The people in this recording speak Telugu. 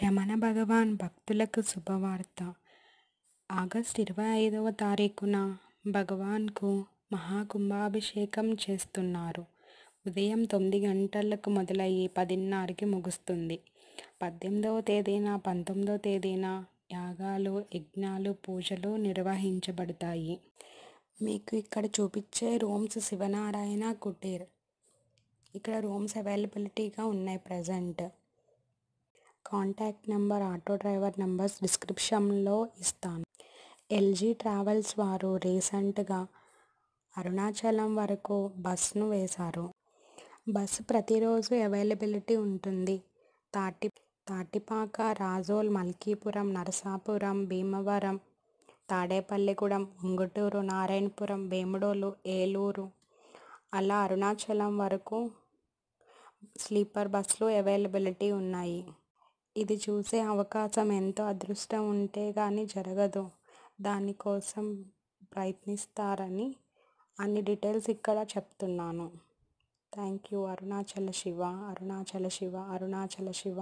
రమణ భగవాన్ భక్తులకు శుభవార్త. ఆగస్టు 25వ తారీఖున భగవాన్కు మహాకుంభాభిషేకం చేస్తున్నారు. ఉదయం 9 గంటలకు మొదలయ్యి 10:30కి ముగుస్తుంది. 18వ తేదీన 19వ తేదీన యాగాలు, యజ్ఞాలు, పూజలు నిర్వహించబడతాయి. మీకు ఇక్కడ చూపించే రూమ్స్ శివనారాయణ కుటీర్. ఇక్కడ రూమ్స్ అవైలబిలిటీగా ఉన్నాయి present. Contact number, auto driver numbers డిస్క్రిప్షన్లో ఇస్తాను. ఎల్జీ ట్రావెల్స్ వారు రీసెంట్గా అరుణాచలం వరకు బస్ను వేశారు. బస్సు ప్రతిరోజు అవైలబిలిటీ ఉంటుంది. తాటిపాక, రాజోల్, మల్కీపురం, నరసాపురం, భీమవరం, తాడేపల్లిగూడెం, ఉంగుటూరు, నారాయణపురం, వేముడోలు, ఏలూరు అలా అరుణాచలం వరకు స్లీపర్ బస్సులు అవైలబిలిటీ ఉన్నాయి. ఇది చూసే అవకాశం ఎంతో అదృష్టం ఉంటే కానీ జరగదు. దానికోసం ప్రయత్నిస్తారని అన్ని డీటెయిల్స్ ఇక్కడ చెప్తున్నాను. Thank you. అరుణాచల శివ, అరుణాచల శివ, అరుణాచల శివ.